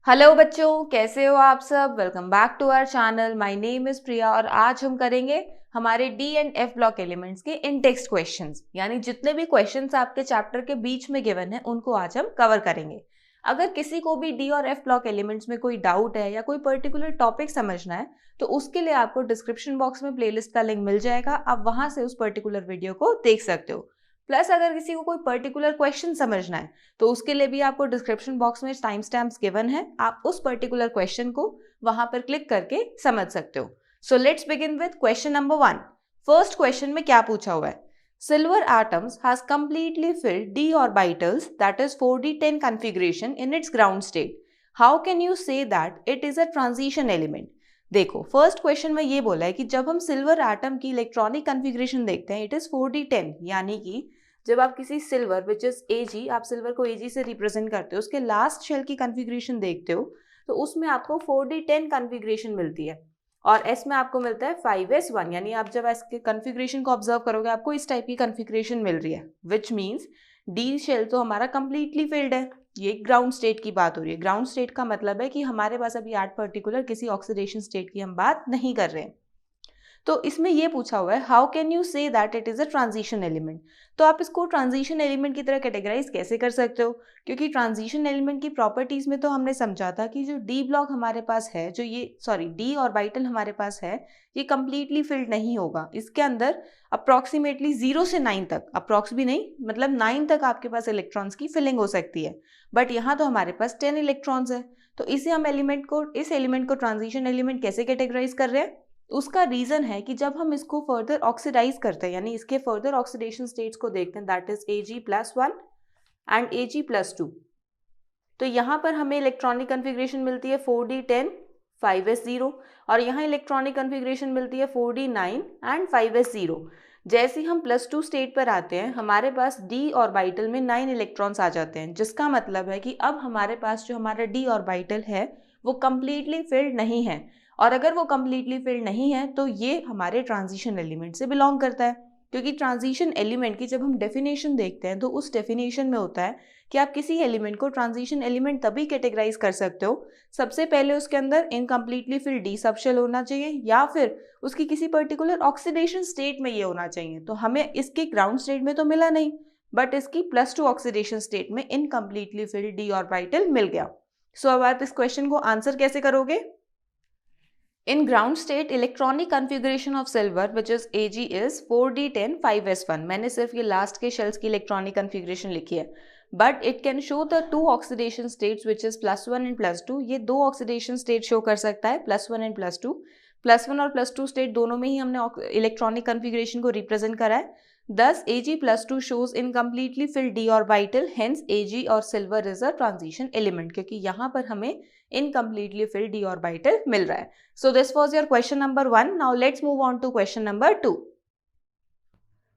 Hello बच्चों, कैसे हो आप सब। Welcome back to our channel. My name is Priya और आज हम करेंगे हमारे D and F block elements के इंटेक्स्ट क्वेश्चंस, यानी जितने भी क्वेश्चंस आपके चैप्टर के बीच में गिवन है उनको आज हम कवर करेंगे। अगर किसी को भी डी और एफ ब्लॉक एलिमेंट्स में कोई डाउट है या कोई पर्टिकुलर टॉपिक समझना है तो उसके लिए आपको डिस्क्रिप्शन बॉक्स में प्लेलिस्ट का लिंक मिल जाएगा, आप वहां से उस पर्टिकुलर वीडियो को देख सकते हो। प्लस अगर किसी को कोई पर्टिकुलर क्वेश्चन समझना है तो उसके लिए भी आपको डिस्क्रिप्शन बॉक्स में टाइम स्टैम्प्स गिवन है, आप उस पर्टिकुलर क्वेश्चन को वहां पर क्लिक करके समझ सकते हो। So let's begin with question number 1। First question में क्या पूछा हुआ है? Silver atoms has completely filled d orbitals, that is 4d10 configuration in its ground state. How can you say that it is a transition element? देखो, first question में ये बोला है कि जब हम सिल्वर एटम की इलेक्ट्रॉनिक कन्फिग्रेशन देखते हैं इट इज 4d10, यानी कि जब आप किसी सिल्वर विच इज Ag, आप सिल्वर को Ag से रिप्रेजेंट करते हो, उसके लास्ट शेल की कन्फिग्रेशन देखते हो तो उसमें आपको 4d10 कन्फिग्रेशन मिलती है और S में आपको मिलता है 5s1, यानी आप जब इसके कन्फिग्रेशन को ऑब्जर्व करोगे आपको इस टाइप की कन्फिग्रेशन मिल रही है, विच मीन्स डी शेल तो हमारा कंप्लीटली फिल्ड है। ये ग्राउंड स्टेट की बात हो रही है। ग्राउंड स्टेट का मतलब है कि हमारे पास अभी एट पर्टिकुलर किसी ऑक्सीडेशन स्टेट की हम बात नहीं कर रहे हैं। तो इसमें ये पूछा हुआ है how can you say that it is a transition element. तो आप इसको ट्रांजिशन एलिमेंट की तरह कैटेगराइज कैसे कर सकते हो? क्योंकि ट्रांजिशन एलिमेंट की प्रॉपर्टीज में तो हमने समझा था कि जो डी ब्लॉक हमारे पास है, जो ये डी ऑर्बिटल हमारे पास है, ये कंप्लीटली फिल्ड नहीं होगा। इसके अंदर अप्रॉक्सीमेटली 0 से 9 तक, अप्रॉक्स भी नहीं मतलब 9 तक आपके पास इलेक्ट्रॉन्स की फिलिंग हो सकती है, बट यहाँ तो हमारे पास 10 इलेक्ट्रॉन्स है। तो इसे हम इस एलिमेंट को ट्रांजिशन एलिमेंट कैसे कैटेगराइज कर रहे हैं? उसका रीजन है कि जब हम इसको फर्दर ऑक्सीडाइज करते हैं, यानी इसके फर्दर ऑक्सीडेशन स्टेट्स को देखते हैं, that is Ag+1 and Ag+2, तो यहाँ पर हमें इलेक्ट्रॉनिक कन्फिग्रेशन मिलती है 4d10 5s0 और यहाँ इलेक्ट्रॉनिक कन्फिग्रेशन मिलती है 4d9 एंड 5s0। जैसे ही हम +2 स्टेट पर आते हैं हमारे पास d ऑर्बिटल में 9 इलेक्ट्रॉन्स आ जाते हैं, जिसका मतलब है कि अब हमारे पास जो हमारा d ऑर्बिटल है वो कंप्लीटली फिल्ड नहीं है, और अगर वो कंप्लीटली फिल्ड नहीं है तो ये हमारे ट्रांजिशन एलिमेंट से बिलोंग करता है। क्योंकि ट्रांजिशन एलिमेंट की जब हम डेफिनेशन देखते हैं तो उस डेफिनेशन में होता है कि आप किसी एलिमेंट को ट्रांजिशन एलिमेंट तभी कैटेगराइज कर सकते हो, सबसे पहले उसके अंदर इनकम्प्लीटली फिल्ड डी सबशेल होना चाहिए या फिर उसकी किसी पर्टिकुलर ऑक्सीडेशन स्टेट में ये होना चाहिए। तो हमें इसके ग्राउंड स्टेट में तो मिला नहीं, बट इसकी +2 ऑक्सीडेशन स्टेट में इनकम्प्लीटली फिल्ड डी ऑर्बिटल मिल गया। सो अब आप इस क्वेश्चन को आंसर कैसे करोगे? In ground state, electronic configuration of silver, which is Ag, is 4d10 5s1. मैंने सिर्फ ये लास्ट के शेल्स की इलेक्ट्रॉनिक कन्फिग्रेशन लिखी है, but it can show the 2 oxidation states which is +1 and +2। ये 2 ऑक्सीडेशन स्टेट शो कर सकता है, +1 एंड +2। +1 और +2 स्टेट दोनों में ही हमने इलेक्ट्रॉनिक कन्फिग्रेशन को रिप्रेजेंट करा है। Thus, Ag+2 shows incompletely filled d orbital, hence Ag और silver is a transition element, क्योंकि यहाँ पर हमें incompletely filled d orbital मिल रहा है। So this was your question number 1. Now let's move on to question number 2.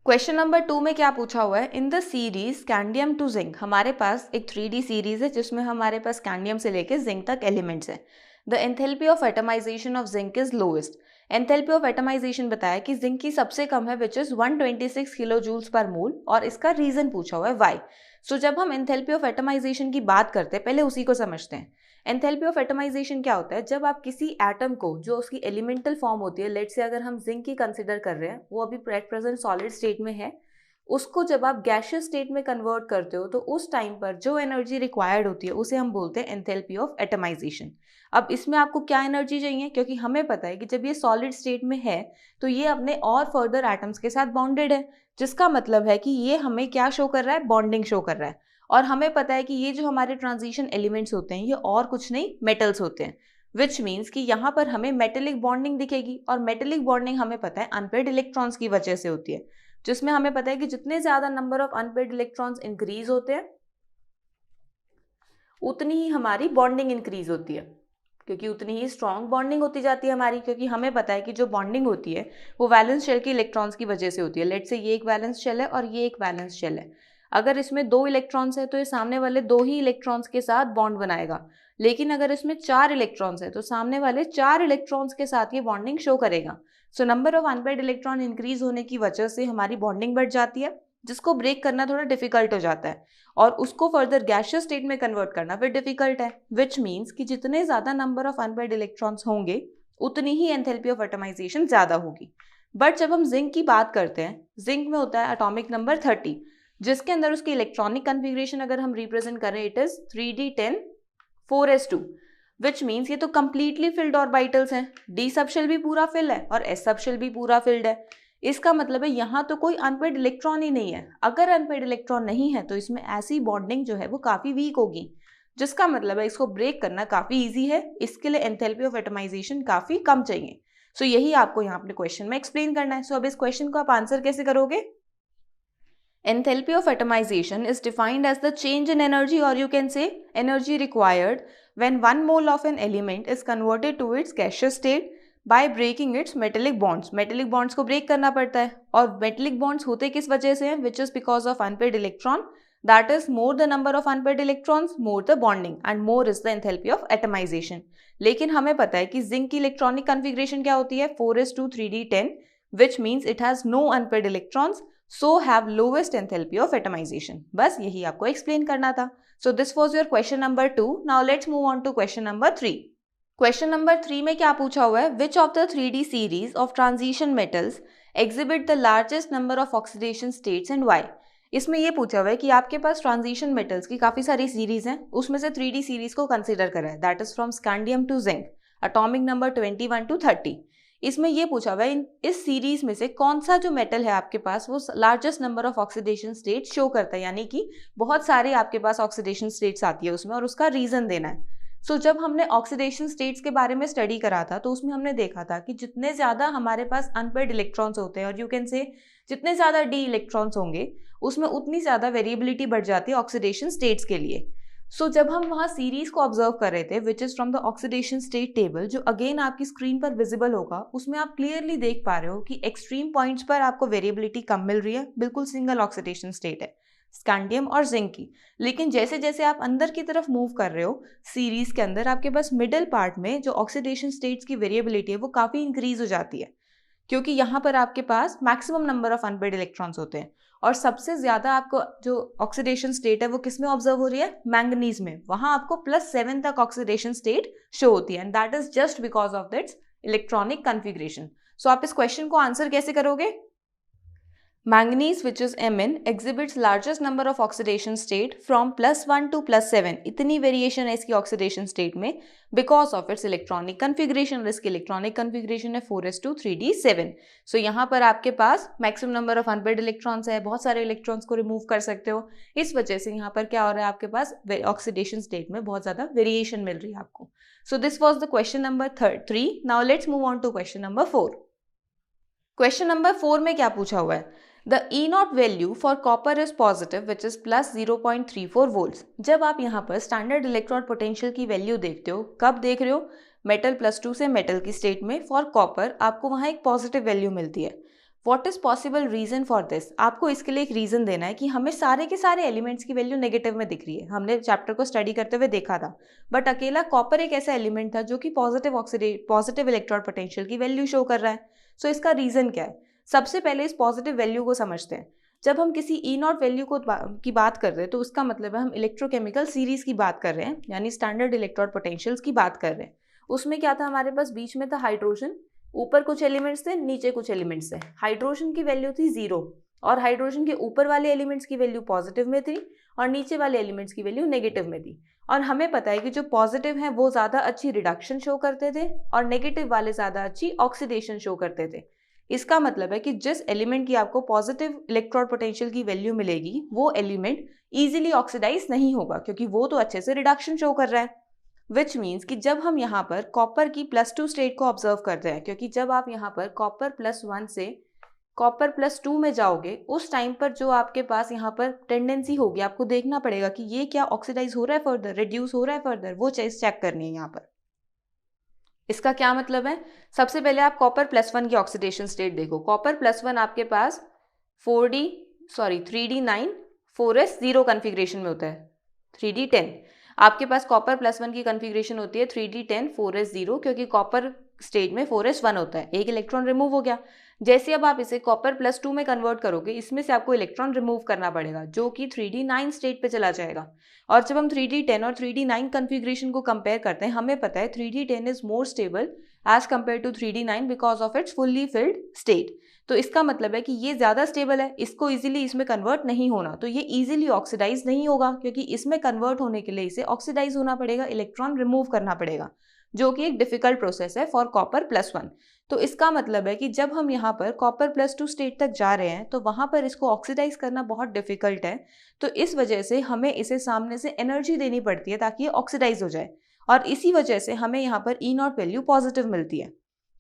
Question number 2 में क्या पूछा हुआ है? In the series scandium to zinc, हमारे पास एक 3D सीरीज है जिसमें हमारे पास स्कैंडियम से लेके जिंक तक एलिमेंट्स हैं। The enthalpy of atomisation of zinc is lowest. Enthalpy of atomisation बताया कि जिंक की सबसे कम है which is 126 kilo joules per मोल, और इसका रीजन पूछा हुआ है वाई। सो जब हम एंथैल्पी ऑफ एटमाइजेशन की बात करते हैं पहले उसी को समझते हैं। एंथैल्पी ऑफ एटमाइजेशन क्या होता है? जब आप किसी एटम को, जो उसकी एलिमेंटल फॉर्म होती है, लेट्स से अगर हम जिंक की कंसिडर कर रहे हैं, वो अभी एट प्रेजेंट सॉलिड स्टेट में है, उसको जब आप गैशियस स्टेट में कन्वर्ट करते हो तो उस टाइम पर जो एनर्जी रिक्वायर्ड होती है उसे हम बोलते हैं एंथैल्पी ऑफ एटमाइजेशन। अब इसमें आपको क्या एनर्जी चाहिए? क्योंकि हमें पता है कि जब ये सॉलिड स्टेट में है तो ये अपने और फर्दर एटम्स के साथ बॉन्डेड है, जिसका मतलब है कि ये हमें क्या शो कर रहा है? बॉन्डिंग शो कर रहा है। और हमें पता है कि ये जो हमारे ट्रांजिशन एलिमेंट्स होते हैं ये और कुछ नहीं मेटल्स होते हैं, विच मीन्स कि यहाँ पर हमें मेटेलिक बॉन्डिंग दिखेगी, और मेटेलिक बॉन्डिंग हमें पता है अनपेड इलेक्ट्रॉन्स की वजह से होती है, जिसमें हमें पता है कि जितने ज्यादा number of unpaired electrons increase होते हैं उतनी ही हमारी बॉन्डिंग इंक्रीज होती है, क्योंकि उतनी ही स्ट्रॉन्ग बॉन्डिंग होती जाती है हमारी, क्योंकि हमें पता है कि जो बॉन्डिंग होती है वो वैलेंस शेल के इलेक्ट्रॉन्स की वजह से होती है। लेट्स से ये एक वैलेंस शेल है और ये एक वैलेंस शेल है। अगर इसमें 2 इलेक्ट्रॉन्स है तो ये सामने वाले 2 ही इलेक्ट्रॉन्स के साथ बॉन्ड बनाएगा, लेकिन अगर इसमें 4 इलेक्ट्रॉन्स है तो सामने वाले 4 इलेक्ट्रॉन्स के साथ ये बॉन्डिंग शो करेगा। So number of unpaired electron increase होने की वजह से हमारी बॉन्डिंग बढ़ जाती है, जिसको ब्रेक करना थोड़ा डिफिकल्ट हो जाता है और उसको फर्दर गैसियस स्टेट में कन्वर्ट करना फिर डिफिकल्ट है, विच मीन्स कि जितने ज्यादा नंबर ऑफ अनपेयर्ड इलेक्ट्रॉन्स होंगे उतनी ही एंथैल्पी ऑफ एटमाइजेशन ज्यादा होगी। बट जब हम जिंक की बात करते हैं, जिंक में होता है एटॉमिक नंबर 30, जिसके अंदर उसकी इलेक्ट्रॉनिक कन्फिग्रेशन अगर हम रिप्रेजेंट करें it is 3d10 4s2, which means ये तो कंप्लीटली फिल्ड ऑर्बिटल्स हैं, डी सबशेल भी पूरा फिल है और एस सबशेल भी पूरा फिल्ड है। इसका मतलब है यहाँ तो कोई अनपेयर्ड इलेक्ट्रॉन ही नहीं है। अगर अनपेयर्ड इलेक्ट्रॉन नहीं है तो इसमें ऐसी बॉन्डिंग जो है वो काफी वीक होगी, जिसका मतलब है इसको ब्रेक करना काफी इजी है। इसके लिए एंथैल्पी ऑफ एटमाइजेशन काफी कम चाहिए। सो यही आपको यहाँ अपने क्वेश्चन में एक्सप्लेन करना है। सो अब इस क्वेश्चन को आप आंसर कैसे करोगे? Enthalpy of atomization is defined as the change in energy, or you can say energy required when 1 mole of an element is converted to its gaseous state by breaking its metallic bonds. Metallic bonds को break करना पड़ता है और metallic bonds होते किस वजह से हैं? Which is because of unpaired electron. That is, more the number of unpaired electrons, more the bonding, and more is the enthalpy of atomization. लेकिन हमें पता है कि जिंक की इलेक्ट्रॉनिक कन्फिग्रेशन क्या होती है? 4s2 3d10, which means it has no unpaired electrons, so have lowest enthalpy of atomization. बस यही आपको एक्सप्लेन करना था. So this was your question number 2. Now let's move on to question number 3. Question number 3 में क्या पूछा हुआ है? Which of the 3D series of transition metals exhibit the largest number of oxidation states and why? इसमें ये पूछा हुआ है कि आपके पास ट्रांजिशन मेटल्स की काफ़ी सारी सीरीज हैं, उसमें से 3D सीरीज को कंसिडर करा है, that is from scandium to zinc, atomic number 21 to 30. इसमें ये पूछा हुआ है इस सीरीज में से कौन सा जो मेटल है आपके पास वो largest number of oxidation state show करता है, यानी कि बहुत सारे आपके पास ऑक्सीडेशन स्टेट्स आती है उसमें और उसका रीजन देना है. सो जब हमने ऑक्सीडेशन स्टेट्स के बारे में स्टडी करा था तो उसमें हमने देखा था कि जितने ज़्यादा हमारे पास अनपेयर्ड इलेक्ट्रॉन्स होते हैं और यू कैन से जितने ज़्यादा डी इलेक्ट्रॉन्स होंगे उसमें उतनी ज़्यादा वेरिएबिलिटी बढ़ जाती है ऑक्सीडेशन स्टेट्स के लिए. सो जब हम वहाँ सीरीज को ऑब्जर्व कर रहे थे which is from the oxidation state table, जो अगेन आपकी स्क्रीन पर विजिबल होगा, उसमें आप क्लियरली देख पा रहे हो कि एक्सट्रीम पॉइंट्स पर आपको वेरिएबिलिटी कम मिल रही है, बिल्कुल सिंगल ऑक्सीडेशन स्टेट है स्कैंडियम और जिंक की. लेकिन जैसे जैसे आप अंदर की तरफ मूव कर रहे हो सीरीज के अंदर, आपके पास मिडिल पार्ट में जो ऑक्सीडेशन स्टेट्स की वेरिएबिलिटी है वो काफ़ी इंक्रीज हो जाती है, क्योंकि यहाँ पर आपके पास maximum number of unpaired electrons होते हैं. और सबसे ज़्यादा आपको जो ऑक्सीडेशन स्टेट है वो किस में ऑब्जर्व हो रही है? मैंगनीज में. वहाँ आपको +7 तक ऑक्सीडेशन स्टेट शो होती है and that is just because of that's electronic configuration. So आप इस क्वेश्चन को आंसर कैसे करोगे? Manganese, which is Mn, exhibits largest number of oxidation state from +1 to +7. इतनी वेरिएशन है इसकी ऑक्सीडेशन स्टेट में because of it's electronic configuration, और इसकी इलेक्ट्रॉनिक कन्फिग्रेशन है 4s2 3d7. सो यहाँ पर आपके पास maximum number of unpaired electrons है, बहुत सारे इलेक्ट्रॉन्स को रिमूव कर सकते हो. इस वजह से यहाँ पर क्या हो रहा है, आपके पास ऑक्सीडेशन स्टेट में बहुत ज़्यादा वेरिएशन मिल रही है आपको. So this was the question number 3. Now let's move on to question number 4. Question number 4 में क्या पूछा हुआ है? The E0 value for copper is positive, which is +0.34 volts. जब आप यहाँ पर स्टैंडर्ड इलेक्ट्रोड पोटेंशियल की वैल्यू देखते हो, कब देख रहे हो? मेटल +2 से मेटल की स्टेट में फॉर कॉपर आपको वहाँ एक पॉजिटिव वैल्यू मिलती है. What is possible reason for this? आपको इसके लिए एक रीजन देना है कि हमें सारे के सारे एलिमेंट्स की वैल्यू नेगेटिव में दिख रही है. हमने चैप्टर को स्टडी करते हुए देखा था, बट अकेला कॉपर एक ऐसा एलिमेंट था जो कि पॉजिटिव इलेक्ट्रोड पोटेंशियल की वैल्यू शो कर रहा है. सो इसका रीजन क्या है? सबसे पहले इस पॉजिटिव वैल्यू को समझते हैं. जब हम किसी E0 वैल्यू की बात कर रहे हैं तो उसका मतलब है हम इलेक्ट्रोकेमिकल सीरीज की बात कर रहे हैं, यानी स्टैंडर्ड इलेक्ट्रोड पोटेंशियल्स की बात कर रहे हैं. उसमें क्या था, हमारे पास बीच में था हाइड्रोजन, ऊपर कुछ एलिमेंट्स थे, नीचे कुछ एलिमेंट्स थे. हाइड्रोजन की वैल्यू थी 0 और हाइड्रोजन के ऊपर वाले एलिमेंट्स की वैल्यू पॉजिटिव में थी और नीचे वाले एलिमेंट्स की वैल्यू नेगेटिव में थी. और हमें पता है कि जो पॉजिटिव हैं वो ज़्यादा अच्छी रिडक्शन शो करते थे और नेगेटिव वाले ज़्यादा अच्छी ऑक्सीडेशन शो करते थे. इसका मतलब है कि जिस एलिमेंट की आपको पॉजिटिव इलेक्ट्रोड पोटेंशियल की वैल्यू मिलेगी वो एलिमेंट इजीली ऑक्सीडाइज नहीं होगा, क्योंकि वो तो अच्छे से रिडक्शन शो कर रहा है. विच मीन्स कि जब हम यहाँ पर कॉपर की +2 स्टेट को ऑब्जर्व करते हैं, क्योंकि जब आप यहाँ पर कॉपर +1 से कॉपर +2 में जाओगे उस टाइम पर जो आपके पास यहाँ पर टेंडेंसी होगी, आपको देखना पड़ेगा कि ये क्या ऑक्सीडाइज हो रहा है फर्दर, रिड्यूस हो रहा है फर्दर, वो चीज चेक करनी है यहाँ पर. इसका क्या मतलब है? सबसे पहले आप कॉपर +1 की ऑक्सीडेशन स्टेट देखो. कॉपर +1 आपके पास 3d9 4s0 कन्फिग्रेशन में होता है. 3d10 आपके पास कॉपर +1 की कन्फिग्रेशन होती है 3d10 4s0, क्योंकि कॉपर स्टेट में 4s1 होता है, एक इलेक्ट्रॉन रिमूव हो गया। जैसे अब आप इसे कॉपर +2 में कन्वर्ट करोगे, इसमें से आपको इलेक्ट्रॉन रिमूव करना पड़ेगा जो कि 3d9 स्टेट पे चला जाएगा। और जब हम 3d10 और 3d9 कन्फिग्रेशन को कंपेयर करते हैं, हमें पता है 3d10 is more stable as compared to 3d9 because of its fully filled state. तो इसका मतलब है कि ये ज़्यादा स्टेबल है, इसको इजीली इसमें कन्वर्ट नहीं होना, तो ये इजीली ऑक्सीडाइज नहीं होगा, क्योंकि इसमें कन्वर्ट होने के लिए इसे ऑक्सीडाइज होना पड़ेगा, इलेक्ट्रॉन रिमूव करना पड़ेगा, जो कि एक डिफिकल्ट प्रोसेस है फॉर कॉपर +1। तो इसका मतलब है कि जब हम यहाँ पर कॉपर +2 स्टेट तक जा रहे हैं तो वहाँ पर इसको ऑक्सीडाइज करना बहुत डिफिकल्ट है। तो इस वजह से हमें इसे सामने से एनर्जी देनी पड़ती है ताकि ये ऑक्सीडाइज हो जाए, और इसी वजह से हमें यहाँ पर E0 वैल्यू पॉजिटिव मिलती है,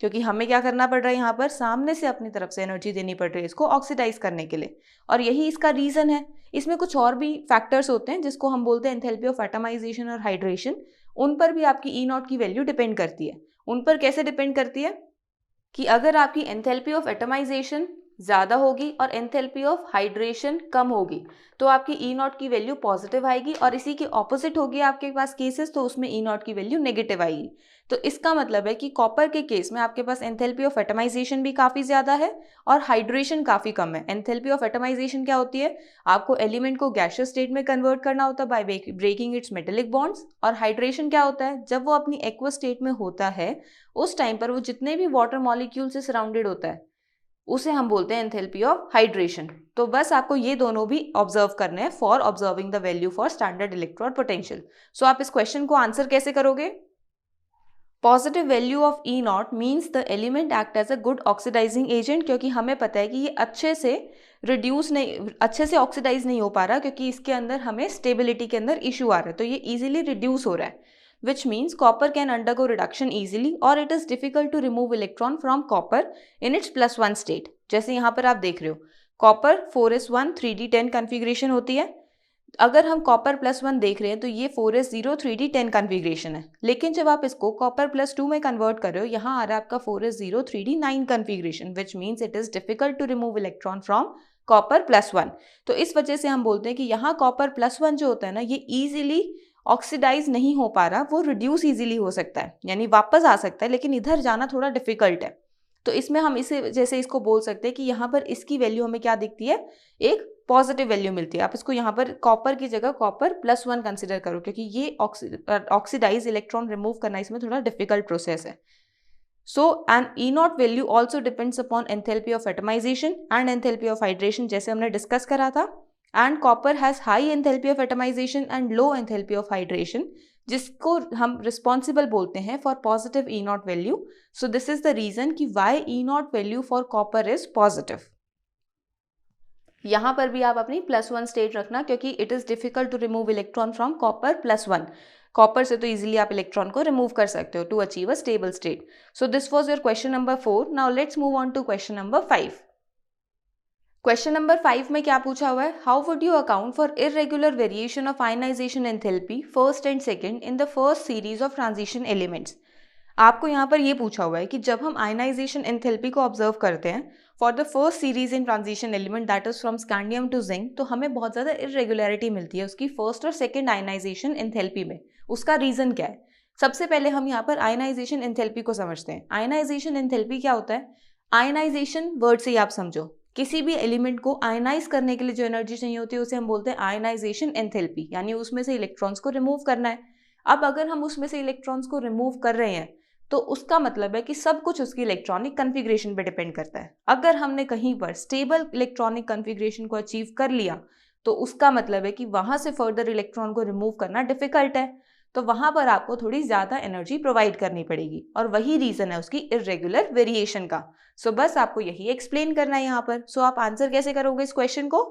क्योंकि हमें क्या करना पड़ रहा है, यहाँ पर सामने से अपनी तरफ से एनर्जी देनी पड़ रही है इसको ऑक्सीडाइज करने के लिए, और यही इसका रीज़न है। इसमें कुछ और भी फैक्टर्स होते हैं जिसको हम बोलते हैं एंथैल्पी ऑफ एटमाइजेशन और हाइड्रेशन, उन पर भी आपकी E0 की वैल्यू डिपेंड करती है। उन पर कैसे डिपेंड करती है कि अगर आपकी एंथैल्पी ऑफ एटमाइजेशन ज़्यादा होगी और एंथैल्पी ऑफ हाइड्रेशन कम होगी तो आपकी E0 की वैल्यू पॉजिटिव आएगी, और इसी के ऑपोजिट होगी आपके पास केसेस तो उसमें E0 की वैल्यू नेगेटिव आएगी। तो इसका मतलब है कि कॉपर के केस में आपके पास एंथैल्पी ऑफ एटमाइजेशन भी काफ़ी ज़्यादा है और हाइड्रेशन काफ़ी कम है। एंथैल्पी ऑफ एटमाइजेशन क्या होती है, आपको एलिमेंट को गैसियस स्टेट में कन्वर्ट करना होता है by breaking its metallic bonds, और हाइड्रेशन क्या होता है, जब वो अपनी एक्वस स्टेट में होता है उस टाइम पर वो जितने भी वाटर मॉलिक्यूल से सराउंडेड होता है उसे हम बोलते हैं एंथैल्पी ऑफ हाइड्रेशन। तो बस आपको ये दोनों भी ऑब्जर्व करने हैं for observing the value for standard electrode potential. So आप इस क्वेश्चन को आंसर कैसे करोगे, positive value of E0 means the element act as a good oxidising agent, क्योंकि हमें पता है कि ये अच्छे से ऑक्सीडाइज नहीं हो पा रहा, क्योंकि इसके अंदर हमें स्टेबिलिटी के अंदर इशू आ रहा है, तो ये इजीली रिड्यूस हो रहा है, which means copper can undergo reduction easily or it is difficult to remove electron from copper in its +1 state। जैसे यहाँ पर आप देख रहे हो कॉपर 4s1 3d10 कन्फिग्रेशन होती है, अगर हम कॉपर +1 देख रहे हैं तो ये 4s0 3d10 कन्फिग्रेशन है, लेकिन जब आप इसको कॉपर +2 में कन्वर्ट कर रहे हो यहाँ आ रहा है आपका 4s0 3d9 configuration, which means it is difficult to remove electron from copper +1। तो इस वजह से हम बोलते हैं कि यहाँ कॉपर +1 जो होता है ना ये ईजिली ऑक्सीडाइज नहीं हो पा रहा, वो रिड्यूस इजीली हो सकता है, यानी वापस आ सकता है, लेकिन इधर जाना थोड़ा डिफिकल्ट है। तो इसमें हम इसे जैसे इसको बोल सकते हैं कि यहाँ पर इसकी वैल्यू हमें क्या दिखती है, एक पॉजिटिव वैल्यू मिलती है। आप इसको यहाँ पर कॉपर की जगह कॉपर +1 कंसिडर करो, क्योंकि ये ऑक्सीडाइज इलेक्ट्रॉन रिमूव करना इसमें थोड़ा डिफिकल्ट प्रोसेस है। So and E0 value also depends upon enthalpy of atomisation and enthalpy of hydration, जैसे हमने डिस्कस करा था। And copper has high enthalpy of atomisation and low enthalpy of hydration, जिसको हम रिस्पॉन्सिबल बोलते हैं for positive E0 value. So this is the reason कि why E0 value for copper is positive. यहाँ पर भी आप अपनी +1 स्टेट रखना, क्योंकि it is difficult to remove electron from copper +1। Copper से तो इजीली आप इलेक्ट्रॉन को रिमूव कर सकते हो to achieve a stable state. So this was your question number 4। Now let's move on to question number 5। Question number 5 में क्या पूछा हुआ है, how would you account for irregular variation of ionisation enthalpy first and second in the first series of transition elements. आपको यहाँ पर ये पूछा हुआ है कि जब हम आयनाइजेशन एंथैल्पी को ऑब्जर्व करते हैं for the first series in transition element that is from scandium to zinc, तो हमें बहुत ज़्यादा इरेगुलरिटी मिलती है उसकी फर्स्ट और सेकेंड आयनाइजेशन एंथैल्पी में। उसका रीज़न क्या है, सबसे पहले हम यहाँ पर आयनाइजेशन एंथैल्पी को समझते हैं। आयनाइजेशन एंथैल्पी क्या होता है, आयनाइजेशन वर्ड से ही आप समझो, किसी भी एलिमेंट को आयनाइज करने के लिए जो एनर्जी चाहिए होती है उसे हम बोलते हैं आयनाइजेशन एंथैल्पी, यानी उसमें से इलेक्ट्रॉन्स को रिमूव करना है। अब अगर हम उसमें से इलेक्ट्रॉन्स को रिमूव कर रहे हैं तो उसका मतलब है कि सब कुछ उसकी इलेक्ट्रॉनिक कन्फिग्रेशन पे डिपेंड करता है। अगर हमने कहीं पर स्टेबल इलेक्ट्रॉनिक कन्फिग्रेशन को अचीव कर लिया तो उसका मतलब है कि वहां से फर्दर इलेक्ट्रॉन को रिमूव करना डिफिकल्ट है, तो वहां पर आपको थोड़ी ज़्यादा एनर्जी प्रोवाइड करनी पड़ेगी, और वही रीज़न है उसकी इरेगुलर वेरिएशन का। सो बस आपको यही एक्सप्लेन करना है यहाँ पर। सो आप आंसर कैसे करोगे इस क्वेश्चन को,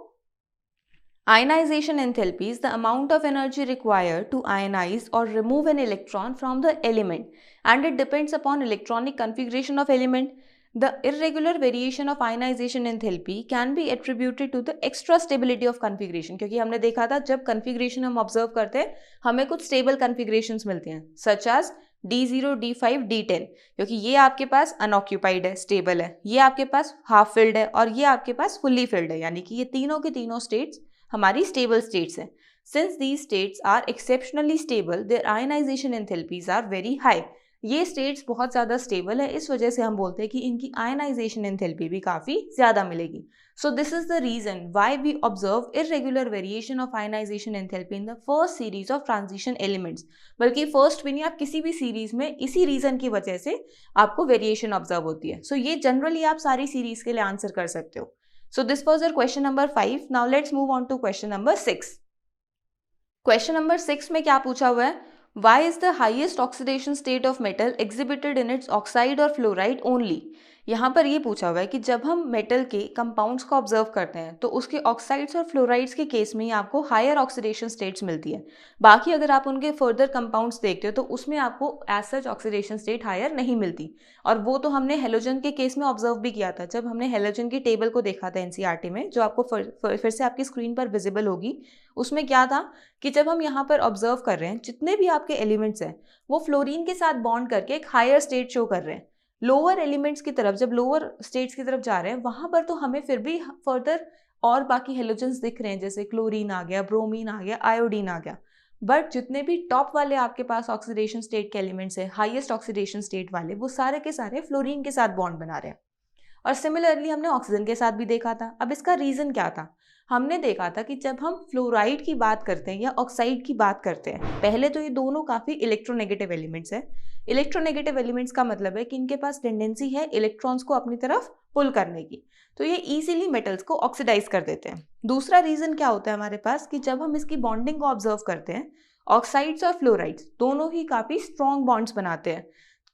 ionisation enthalpy is the amount of energy required to ionise और remove an electron from the element and it depends upon electronic configuration of element. The irregular variation of ionization enthalpy can be attributed to the extra stability of configuration, क्योंकि हमने देखा था जब configuration हम observe करते हैं हमें कुछ stable configurations मिलते हैं such as D0, D5, D10, क्योंकि ये आपके पास unoccupied है, stable है, ये आपके पास half filled है और ये आपके पास fully filled है, यानी कि ये तीनों के तीनों states हमारी stable states हैं। Since these states are exceptionally stable, their ionization enthalpies are very high। ये स्टेट्स बहुत ज़्यादा स्टेबल है, इस वजह से हम बोलते हैं कि इनकी आयनाइजेशन एंथैल्पी भी काफ़ी ज़्यादा मिलेगी. So this is the reason why we observe irregular variation of ionization enthalpy in the first series of transition elements. बल्कि फर्स्ट भी नहीं, आप किसी भी सीरीज में इसी रीजन की वजह से आपको वेरिएशन ऑब्जर्व होती है. सो ये जनरली आप सारी सीरीज के लिए आंसर कर सकते हो. So this was your question number 5. Now let's move on to question number 6. Question number 6 में क्या पूछा हुआ है? Why is the highest oxidation state of metal exhibited in its oxide or fluoride only? यहाँ पर ये पूछा हुआ है कि जब हम मेटल के कंपाउंड्स को ऑब्जर्व करते हैं तो उसके ऑक्साइड्स और फ्लोराइड्स के केस में ही आपको हायर ऑक्सीडेशन स्टेट्स मिलती है. बाकी अगर आप उनके फर्दर कंपाउंड्स देखते हो तो उसमें आपको as such oxidation state higher नहीं मिलती. और वो तो हमने हेलोजन के केस में ऑब्जर्व भी किया था जब हमने हेलोजन की टेबल को देखा था एनसीईआरटी में, जो आपको फिर से आपकी स्क्रीन पर विजिबल होगी. उसमें क्या था कि जब हम यहाँ पर ऑब्जर्व कर रहे हैं जितने भी आपके एलिमेंट्स हैं वो फ्लोरीन के साथ बॉन्ड करके एक हायर स्टेट शो कर रहे हैं. लोअर एलिमेंट्स की तरफ, जब लोअर स्टेट्स की तरफ जा रहे हैं वहां पर तो हमें फिर भी फर्दर और बाकी हेलोजन्स दिख रहे हैं, जैसे क्लोरीन आ गया, ब्रोमीन आ गया, आयोडीन आ गया. बट जितने भी टॉप वाले आपके पास ऑक्सीडेशन स्टेट के एलिमेंट्स हैं, हाईएस्ट ऑक्सीडेशन स्टेट वाले, वो सारे के सारे फ्लोरीन के साथ बॉन्ड बना रहे हैं. और सिमिलरली हमने ऑक्सीजन के साथ भी देखा था. अब इसका रीजन क्या था? हमने देखा था कि जब हम फ्लोराइड की बात करते हैं या ऑक्साइड की बात करते हैं, पहले तो ये दोनों काफ़ी इलेक्ट्रोनेगेटिव एलिमेंट्स हैं. इलेक्ट्रोनेगेटिव एलिमेंट्स का मतलब है कि इनके पास टेंडेंसी है इलेक्ट्रॉन्स को अपनी तरफ पुल करने की, तो ये इजीली मेटल्स को ऑक्सीडाइज कर देते हैं. दूसरा रीजन क्या होता है हमारे पास कि जब हम इसकी बॉन्डिंग को ऑब्जर्व करते हैं, ऑक्साइड्स और फ्लोराइड्स दोनों ही काफ़ी स्ट्रॉन्ग बॉन्ड्स बनाते हैं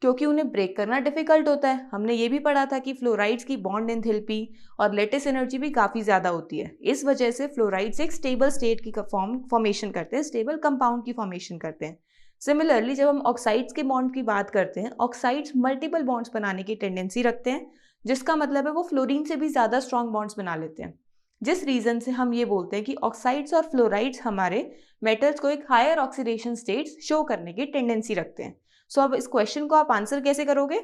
क्योंकि उन्हें ब्रेक करना डिफिकल्ट होता है. हमने ये भी पढ़ा था कि फ्लोराइड्स की बॉन्ड एंथैल्पी और लेटिस एनर्जी भी काफ़ी ज़्यादा होती है. इस वजह से फ्लोराइड्स एक स्टेबल स्टेट की फॉर्मेशन करते हैं, स्टेबल कंपाउंड की फॉर्मेशन करते हैं. सिमिलरली जब हम ऑक्साइड्स के बॉन्ड की बात करते हैं, ऑक्साइड्स मल्टीपल बॉन्ड्स बनाने की टेंडेंसी रखते हैं, जिसका मतलब है वो फ्लोरीन से भी ज़्यादा स्ट्रॉन्ग बॉन्ड्स बना लेते हैं. जिस रीज़न से हम ये बोलते हैं कि ऑक्साइड्स और फ्लोराइड्स हमारे मेटल्स को एक हायर ऑक्सीडेशन स्टेट्स शो करने की टेंडेंसी रखते हैं. सो अब इस क्वेश्चन को आप आंसर कैसे करोगे?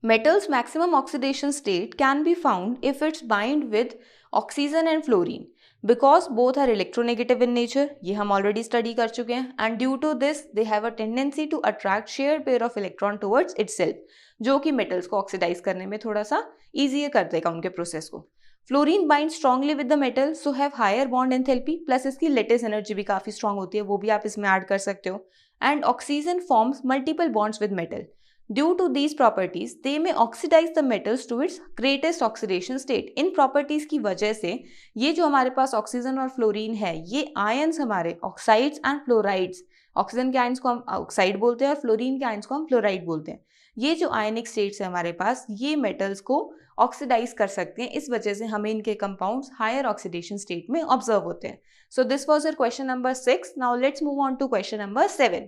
Metals maximum oxidation state can be found if it's bind with oxygen and fluorine because both are electronegative in nature. ये हम ऑलरेडी स्टडी कर चुके हैं. And due to this they have a tendency to attract share pair of electron towards itself, जो कि metals को oxidise करने में थोड़ा सा ईजियर कर देगा उनके प्रोसेस को. Fluorine bind strongly with the metal so have higher bond enthalpy, plus इसकी लेटिस एनर्जी भी काफ़ी स्ट्रांग होती है, वो भी आप इसमें ऐड कर सकते हो. And oxygen forms multiple bonds with metal. Due to these properties, they may oxidize the metals to its greatest oxidation state. In properties की वजह से ये जो हमारे पास ऑक्सीजन और फ्लोरीन है, ये आयंस हमारे ऑक्साइड्स एंड फ्लोराइड्स, ऑक्सीजन के आयंस को हम ऑक्साइड बोलते हैं और फ्लोरीन के आयंस को हम फ्लोराइड बोलते हैं. ये जो आयनिक स्टेट्स है हमारे पास, ये मेटल्स को ऑक्सीडाइज कर सकते हैं. इस वजह से हमें इनके कंपाउंड्स हायर ऑक्सीडेशन स्टेट में ऑब्जर्व होते हैं. So this was your question number 6. Now let's move on to question number 7.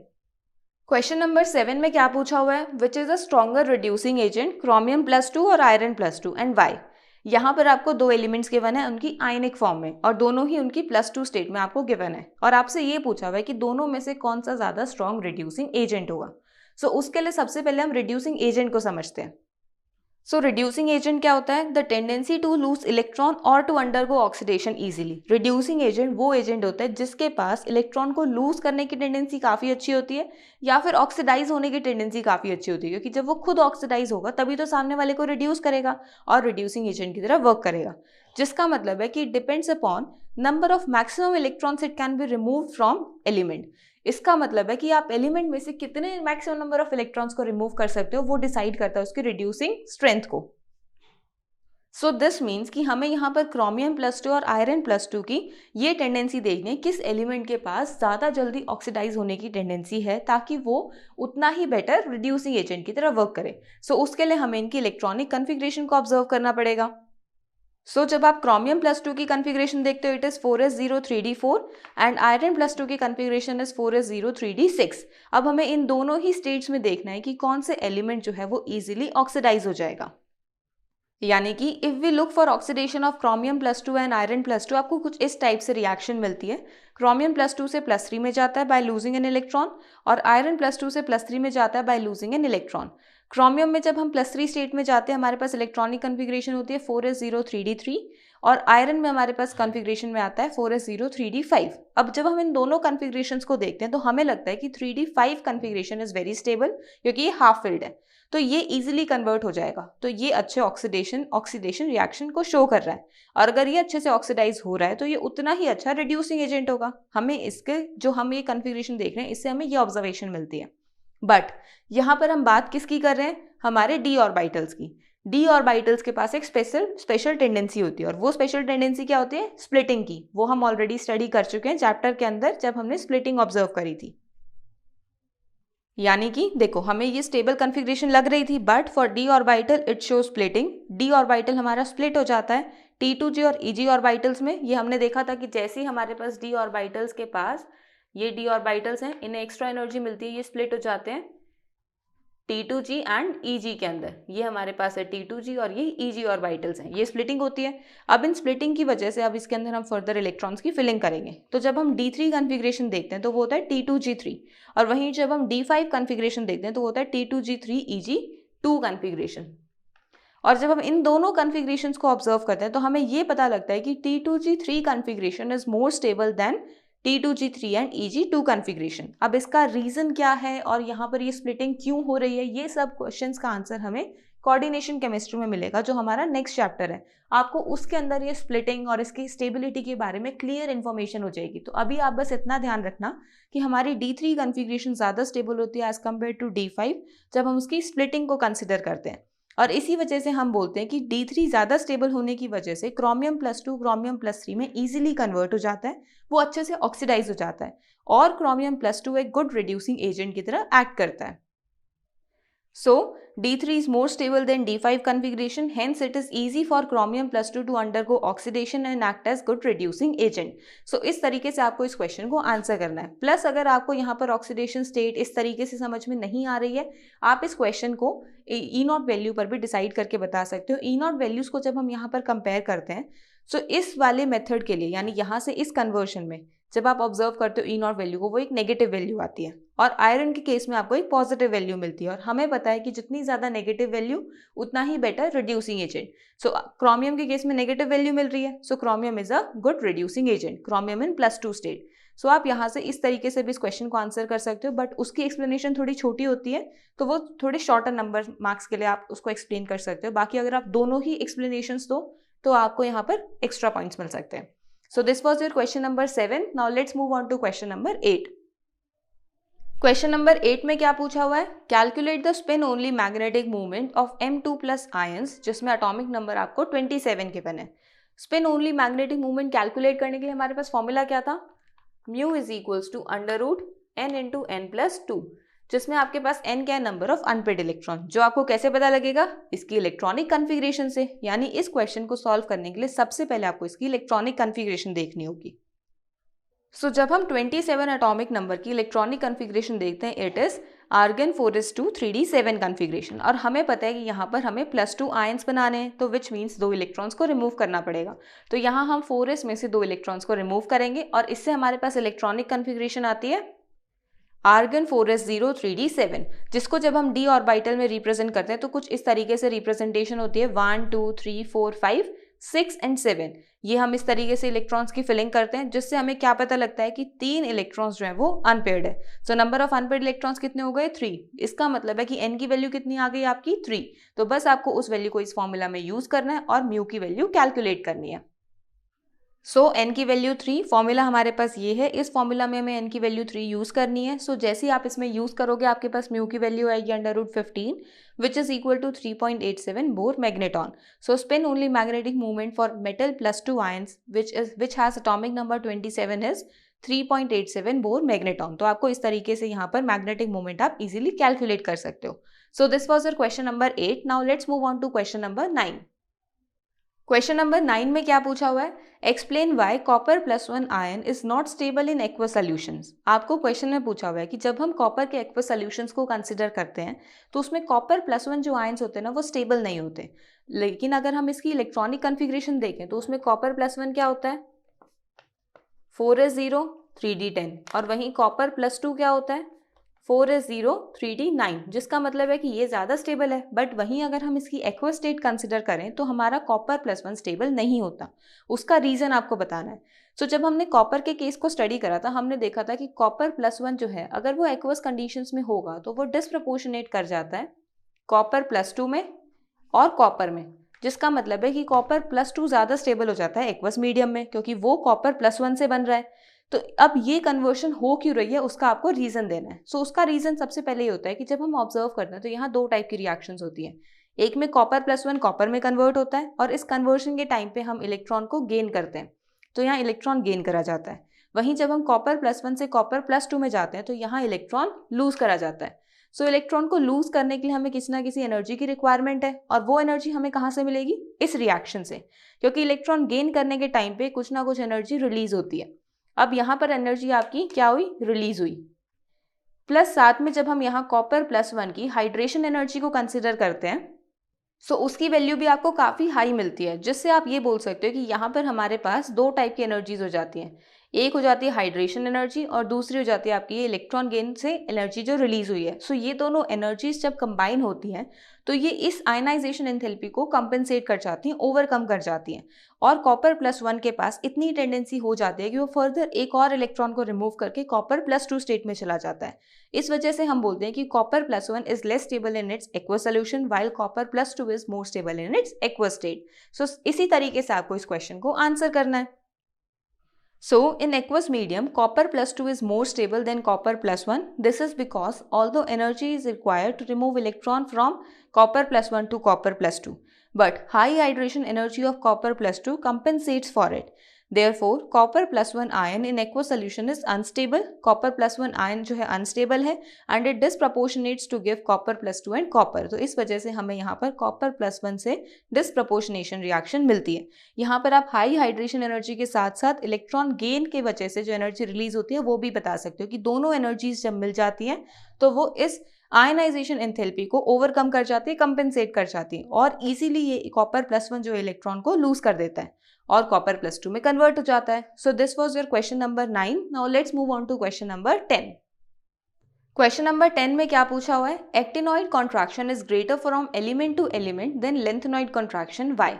Question number 7 में क्या पूछा हुआ है? Which is a stronger reducing agent, chromium +2 और iron +2 and why? यहाँ पर आपको दो एलिमेंट्स गिवन है उनकी आयनिक फॉर्म में और दोनों ही उनकी +2 स्टेट में आपको गिवन है और आपसे ये पूछा हुआ है कि दोनों में से कौन सा ज़्यादा स्ट्रॉन्ग रिड्यूसिंग एजेंट होगा. सो उसके लिए सबसे पहले हम रिड्यूसिंग एजेंट को समझते हैं. सो रिड्यूसिंग एजेंट क्या होता है? The tendency to lose electron और to undergo oxidation easily. Reducing agent वो एजेंट होता है जिसके पास इलेक्ट्रॉन को लूज करने की टेंडेंसी काफ़ी अच्छी होती है या फिर ऑक्सीडाइज होने की टेंडेंसी काफ़ी अच्छी होती है, क्योंकि जब वो खुद ऑक्सीडाइज होगा तभी तो सामने वाले को रिड्यूस करेगा और रिड्यूसिंग एजेंट की तरह वर्क करेगा. जिसका मतलब है कि it depends upon number of maximum electrons it can be remove from element. इसका मतलब है कि आप एलिमेंट में से कितने मैक्सिमम नंबर ऑफ इलेक्ट्रॉन्स को रिमूव कर सकते हो, वो डिसाइड करता है उसकी रिड्यूसिंग स्ट्रेंथ को. सो दिस मीन्स कि हमें यहाँ पर क्रोमियम +2 और आयरन +2 की ये टेंडेंसी देखनी है किस एलिमेंट के पास ज़्यादा जल्दी ऑक्सीडाइज होने की टेंडेंसी है ताकि वो उतना ही बेटर रिड्यूसिंग एजेंट की तरह वर्क करे. सो उसके लिए हमें इनकी इलेक्ट्रॉनिक कन्फिग्रेशन को ऑब्जर्व करना पड़ेगा. सो जब आप क्रोमियम +2 की कन्फिग्रेशन देखते हो, it is 4s0 3d4 and iron +2 की कन्फिग्रेशन इज 4s0 3d6. अब हमें इन दोनों ही स्टेट्स में देखना है कि कौन से एलिमेंट जो है वो इजीली ऑक्सीडाइज हो जाएगा. यानी कि if we look for oxidation of chromium +2 and iron +2, आपको कुछ इस टाइप से रिएक्शन मिलती है. क्रोमियम +2 से +3 में जाता है बाय लूजिंग एन इलेक्ट्रॉन और आयरन +2 से +3 में जाता है by losing an electron. Chromium में जब हम +3 स्टेट में जाते हैं हमारे पास इलेक्ट्रॉनिक कन्फिग्रेशन होती है 4s0 3d3 और आयरन में हमारे पास कॉन्फ़िगरेशन में आता है 4s0 3d5। अब जब हम इन दोनों कॉन्फ़िगरेशंस को देखते हैं तो हमें लगता है कि 3d5 configuration is very stable, क्योंकि ये हाफ फिल्ड है, तो ये इजीली कन्वर्ट हो जाएगा। तो ये अच्छे ऑक्सीडेशन रिएक्शन को शो कर रहा है, और अगर ये अच्छे से ऑक्सीडाइज हो रहा है तो ये उतना ही अच्छा रिड्यूसिंग एजेंट होगा। हमें इसके जो हम ये कॉन्फ़िगरेशन देख रहे हैं इससे हमें ये ऑब्जर्वेशन मिलती है। बट यहाँ पर हम बात किसकी कर रहे हैं, हमारे डी ऑर्बिटल्स की। डी ऑर्बिटल्स के पास एक स्पेशल टेंडेंसी होती है, और वो स्पेशल टेंडेंसी क्या होती है, स्प्लिटिंग की। वो हम ऑलरेडी स्टडी कर चुके हैं चैप्टर के अंदर जब हमने स्प्लिटिंग ऑब्जर्व करी थी। यानी कि देखो हमें ये स्टेबल कॉन्फ़िगरेशन लग रही थी, but for D orbital it show splitting. D orbital हमारा स्प्लिट हो जाता है T2G और EG ऑर्बिटल्स में। ये हमने देखा था कि जैसे ही हमारे पास डी ऑर्बिटल्स के पास ये डी ऑर्बिटल्स हैं, इन्हें एक्स्ट्रा एनर्जी मिलती है, ये स्प्लिट हो जाते हैं T2G एंड EG के अंदर। ये हमारे पास है T2G और ये EG ऑर्बिटल्स हैं, ये स्प्लिटिंग होती है। अब इन स्प्लिटिंग की वजह से अब इसके अंदर हम फर्दर इलेक्ट्रॉन्स की फिलिंग करेंगे। तो जब हम D3 कॉन्फ़िगरेशन देखते हैं तो वो होता है T2G3, और वहीं जब हम D5 कॉन्फ़िगरेशन देखते हैं तो वो होता है T2G3 EG2 कॉन्फ़िगरेशन। और जब हम इन दोनों कॉन्फ़िगरेशंस को ऑब्जर्व करते हैं तो हमें ये पता लगता है कि T2G3 configuration is more stable then T2G3 and EG2 configuration. अब इसका रीज़न क्या है और यहाँ पर ये स्प्लिटिंग क्यों हो रही है, ये सब क्वेश्चंस का आंसर हमें कोऑर्डिनेशन केमिस्ट्री में मिलेगा, जो हमारा नेक्स्ट चैप्टर है। आपको उसके अंदर ये स्प्लिटिंग और इसकी स्टेबिलिटी के बारे में क्लियर इन्फॉर्मेशन हो जाएगी। तो अभी आप बस इतना ध्यान रखना कि हमारी D3 कॉन्फ़िगरेशन ज़्यादा स्टेबल होती है एज़ कम्पेयर टू D5 जब हम उसकी स्प्लिटिंग को कंसिडर करते हैं। और इसी वजह से हम बोलते हैं कि D3 ज़्यादा स्टेबल होने की वजह से क्रोमियम+2 क्रोमियम+3 में ईजिली कन्वर्ट हो जाता है, वो अच्छे से ऑक्सीडाइज हो जाता है, और क्रोमियम+2 एक गुड रिड्यूसिंग एजेंट की तरह एक्ट करता है। So D3 is more stable than D5 configuration, hence it is easy for chromium+2 to undergo oxidation and act as good reducing agent. So इस तरीके से आपको इस क्वेश्चन को आंसर करना है। प्लस अगर आपको यहाँ पर ऑक्सीडेशन स्टेट इस तरीके से समझ में नहीं आ रही है, आप इस क्वेश्चन को E0 वैल्यू पर भी डिसाइड करके बता सकते हो। E0 वैल्यूज को जब हम यहाँ पर कंपेयर करते हैं, सो इस वाले मेथड के लिए यानी यहाँ से इस कन्वर्शन में जब आप ऑब्जर्व करते हो E0 वैल्यू को, वो एक नेगेटिव वैल्यू आती है, और आयरन के केस में आपको एक पॉजिटिव वैल्यू मिलती है। और हमें पता है कि जितनी ज़्यादा नेगेटिव वैल्यू उतना ही better reducing agent. So chromium के केस में नेगेटिव वैल्यू मिल रही है, so chromium is a good reducing agent, chromium in +2 स्टेट। सो आप यहाँ से इस तरीके से भी इस क्वेश्चन को आंसर कर सकते हो, बट उसकी एक्सप्लेनेशन थोड़ी छोटी होती है, तो वो थोड़े शॉर्टर नंबर मार्क्स के लिए आप उसको एक्सप्लेन कर सकते हो। बाकी अगर आप दोनों ही एक्सप्लेनेशंस दो तो आपको यहाँ पर एक्स्ट्रा पॉइंट्स मिल सकते हैं। So this was your question number 7. Now let's move on to question number 8. Question number 8 में क्या पूछा हुआ है, Calculate the spin only magnetic moment of M2+ ions, जिसमें atomic number आपको 27 गिवन है। Spin only magnetic movement calculate करने के लिए हमारे पास फॉर्मूला क्या था, mu is equals to √n×n+2, जिसमें आपके पास n क्या है, नंबर ऑफ अनपेड इलेक्ट्रॉन, जो आपको कैसे पता लगेगा, इसकी इलेक्ट्रॉनिक कॉन्फ़िगरेशन से। यानी इस क्वेश्चन को सॉल्व करने के लिए सबसे पहले आपको इसकी इलेक्ट्रॉनिक कॉन्फ़िगरेशन देखनी होगी। सो जब हम 27 एटॉमिक नंबर की इलेक्ट्रॉनिक कॉन्फ़िगरेशन देखते हैं, it is argon 4s2 3d7 configuration, और हमें पता है कि यहाँ पर हमें +2 आयंस बनाने हैं, तो विच मीन्स 2 इलेक्ट्रॉन्स को रिमूव करना पड़ेगा। तो यहाँ हम 4s में से 2 इलेक्ट्रॉन्स को रिमूव करेंगे, और इससे हमारे पास इलेक्ट्रॉनिक कॉन्फ़िगरेशन आती है आर्गन 4s0 3d7, जिसको जब हम d ऑर्बिटल में रिप्रेजेंट करते हैं तो कुछ इस तरीके से रिप्रेजेंटेशन होती है 1 2 3 4 5 6 एंड 7। ये हम इस तरीके से इलेक्ट्रॉन्स की फिलिंग करते हैं, जिससे हमें क्या पता लगता है कि 3 इलेक्ट्रॉन्स जो है वो अनपेयर्ड है। So number of unpaired electrons कितने हो गए, 3। इसका मतलब है कि n की वैल्यू कितनी आ गई आपकी, 3। तो बस आपको उस वैल्यू को इस फॉर्मूला में यूज करना है और म्यू की वैल्यू कैलकुलेट करनी है। सो n की वैल्यू 3, फॉर्मूला हमारे पास ये है, इस फॉर्मूला में हमें n की वैल्यू 3 यूज़ करनी है। सो जैसे ही आप इसमें यूज़ करोगे आपके पास म्यू की वैल्यू आएगी √15, which is equal to 3.87 Bohr magneton. So spin only magnetic movement for metal +2 ions which has atomic number 27 is 3.87 Bohr magneton. तो आपको इस तरीके से यहाँ पर मैग्नेटिक मूवमेंट आप इजीली कैलकुलेट कर सकते हो। So this was your question number 8। Now let's move on to question number 9। Question number 9 में क्या पूछा हुआ है, explain why copper +1 ion is not stable in aqueous solutions. आपको क्वेश्चन में पूछा हुआ है कि जब हम कॉपर के एक्वस सॉल्यूशंस को कंसिडर करते हैं तो उसमें कॉपर +1 जो आयंस होते हैं ना वो स्टेबल नहीं होते, लेकिन अगर हम इसकी इलेक्ट्रॉनिक कॉन्फ़िगरेशन देखें तो उसमें कॉपर +1 क्या होता है, 4s0 3d10, और वहीं कॉपर +2 क्या होता है, 4 is 0, 3D 9, जिसका मतलब है कि ये ज़्यादा स्टेबल है। बट वहीं अगर हम इसकी एक्वा स्टेट कंसिडर करें तो हमारा कॉपर +1 स्टेबल नहीं होता। उसका रीज़न आपको बताना है। सो जब हमने कॉपर के केस को स्टडी करा था, हमने देखा था कि कॉपर +1 जो है, अगर वो एक्वस कंडीशंस में होगा तो वो डिस्प्रपोर्शनेट कर जाता है कॉपर +2 में और कॉपर में, जिसका मतलब है कि कॉपर +2 ज़्यादा स्टेबल हो जाता है एक्वस मीडियम में, क्योंकि वो कॉपर +1 से बन रहा है। तो अब ये कन्वर्शन हो क्यों रही है, उसका आपको रीज़न देना है। सो उसका रीज़न सबसे पहले ये होता है कि जब हम ऑब्जर्व करते हैं तो यहाँ 2 टाइप की रिएक्शंस होती हैं। एक में कॉपर +1 कॉपर में कन्वर्ट होता है, और इस कन्वर्शन के टाइम पे हम इलेक्ट्रॉन को गेन करते हैं, तो यहाँ इलेक्ट्रॉन गेन करा जाता है। वहीं जब हम कॉपर +1 से कॉपर +2 में जाते हैं तो यहाँ इलेक्ट्रॉन लूज करा जाता है। सो इलेक्ट्रॉन को लूज करने के लिए हमें किसी ना किसी एनर्जी की रिक्वायरमेंट है, और वो एनर्जी हमें कहाँ से मिलेगी, इस रिएक्शन से, क्योंकि इलेक्ट्रॉन गेन करने के टाइम पे कुछ ना कुछ एनर्जी रिलीज होती है। अब यहाँ पर एनर्जी आपकी क्या हुई, रिलीज हुई। प्लस साथ में जब हम यहाँ कॉपर +1 की हाइड्रेशन एनर्जी को कंसिडर करते हैं, सो उसकी वैल्यू भी आपको काफ़ी हाई मिलती है, जिससे आप ये बोल सकते हो कि यहाँ पर हमारे पास 2 टाइप की एनर्जीज हो जाती हैं। एक हो जाती है हाइड्रेशन एनर्जी, और दूसरी हो जाती है आपकी ये इलेक्ट्रॉन गेन से एनर्जी जो रिलीज हुई है। सो ये दोनों एनर्जीज जब कंबाइन होती हैं तो ये इस आयनाइजेशन एंथैल्पी को कंपेंसेट कर जाती हैं, ओवरकम कर जाती हैं, और कॉपर +1 के पास इतनी टेंडेंसी हो जाती है कि वो फर्दर एक और इलेक्ट्रॉन को रिमूव करके कॉपर +2 स्टेट में चला जाता है। इस वजह से हम बोलते हैं कि copper +1 is less stable in its aqueous solution, while copper +2 is more stable in its aqueous state. So इसी तरीके से आपको इस क्वेश्चन को आंसर करना है। So, in aqueous medium, copper +2 is more stable than copper +1. This is because although energy is required to remove electron from copper +1 to copper +2, but high hydration energy of copper +2 compensates for it. Therefore, copper +1 ion in aqueous solution is unstable. Copper +1 ion जो है unstable है, and it disproportionates to give copper +2 and copper. तो इस वजह से हमें यहाँ पर copper +1 से disproportionation reaction मिलती है। यहाँ पर आप हाई हाइड्रेशन एनर्जी के साथ साथ इलेक्ट्रॉन गेन के वजह से जो एनर्जी रिलीज होती है वो भी बता सकते हो कि दोनों एनर्जीज जब मिल जाती हैं तो वो इस आयनाइजेशन एंथैल्पी को ओवरकम कर जाती है, कंपेंसेट कर जाती है, और इजीली ये कॉपर +1 जो इलेक्ट्रॉन को लूज कर देता है और कॉपर +2 में कन्वर्ट हो जाता है। So this was your question number 9। Now let's move on to question number 10। Question number 10 में क्या पूछा हुआ है, actinoid contraction is greater from element to element than lanthanoid contraction, why.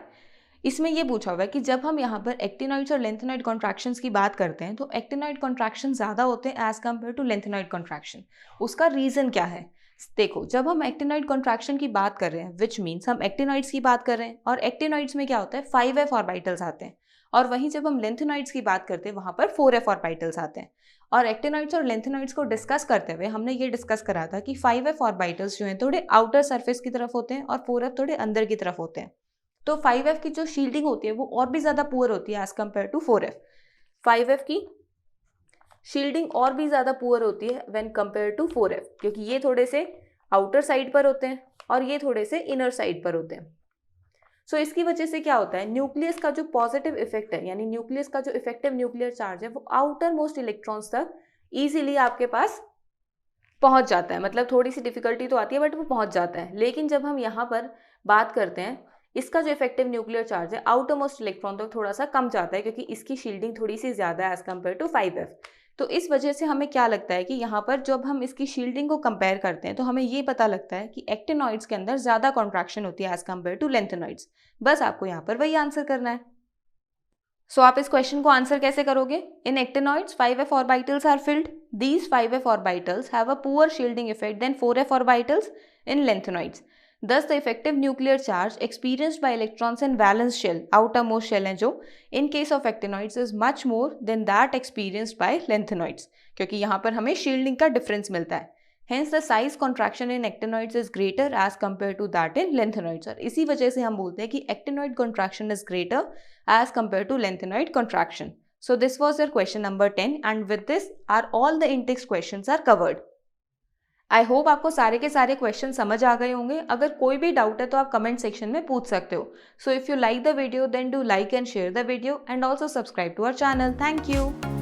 इसमें ये पूछा हुआ है कि जब हम यहाँ पर एक्टिनॉइड्स और लेंथेनॉइड कॉन्ट्रैक्शंस की बात करते हैं तो एक्टिनॉइड कॉन्ट्रैक्शन ज़्यादा होते हैं as compared to lanthanoid contraction. उसका रीज़न क्या है, देखो जब हम एक्टिनॉइड कॉन्ट्रैक्शन की बात कर रहे हैं, विच मीन्स हम एक्टिनॉइड्स की बात कर रहे हैं, और एक्टिनॉइड्स में क्या होता है 5f ऑर्बिटल्स आते हैं, और वहीं जब हम लेंथेनॉइड्स की बात करते हैं वहाँ पर 4f ऑर्बिटल्स आते हैं। और एक्टिनॉइड्स और लेंथेनॉइड्स को डिस्कस करते हुए हमने ये डिस्कस करा था कि 5f ऑर्बिटल्स जो हैं थोड़े आउटर सरफेस की तरफ होते हैं और 4f थोड़े अंदर की तरफ होते हैं। तो 5f की जो शील्डिंग होती है वो और भी ज़्यादा पुअर होती है as compared to 4f। 5f की शील्डिंग और भी ज़्यादा पुअर होती है व्हेन कंपेयर टू 4f, क्योंकि ये थोड़े से आउटर साइड पर होते हैं और ये थोड़े से इनर साइड पर होते हैं। सो इसकी वजह से क्या होता है, न्यूक्लियस का जो पॉजिटिव इफेक्ट है, यानी न्यूक्लियस का जो इफेक्टिव न्यूक्लियर चार्ज है वो आउटर मोस्ट इलेक्ट्रॉन्स तक ईजिली आपके पास पहुंच जाता है। मतलब थोड़ी सी डिफिकल्टी तो आती है बट वो पहुंच जाता है। लेकिन जब हम यहाँ पर बात करते हैं, इसका जो इफेक्टिव न्यूक्लियर चार्ज है आउटर मोस्ट इलेक्ट्रॉन तक थोड़ा सा कम जाता है, क्योंकि इसकी शील्डिंग थोड़ी सी ज़्यादा है एज कम्पेयर टू 5f। तो इस वजह से हमें क्या लगता है कि यहाँ पर जब हम इसकी शील्डिंग को कंपेयर करते हैं तो हमें ये पता लगता है कि एक्टिनॉइड्स के अंदर ज़्यादा कॉन्ट्रैक्शन होती है एज कम्पेयर टू लेंथेनॉइड्स। बस आपको यहाँ पर वही आंसर करना है। सो आप इस क्वेश्चन को आंसर कैसे करोगे, in actinoids 5f orbitals are filled, these 5f orbitals have a poor shielding effect than 4f orbitals in lanthanoids. Thus, the effective nuclear charge experienced by electrons in valence shell, outermost shell है जो, in case of actinoids is much more than that experienced by lanthanoids, क्योंकि यहाँ पर हमें shielding का difference मिलता है। Hence, the size contraction in actinoids is greater as compared to that in lanthanoids। और इसी वजह से हम बोलते हैं कि actinoid contraction is greater as compared to lanthanoid contraction। So, this was your question number 10, and with this, all the in-text questions are covered। I hope आपको सारे के सारे क्वेश्चन समझ आ गए होंगे। अगर कोई भी डाउट है तो आप कमेंट सेक्शन में पूछ सकते हो। So if you like the video then do like and share the video and also subscribe to our channel. Thank you.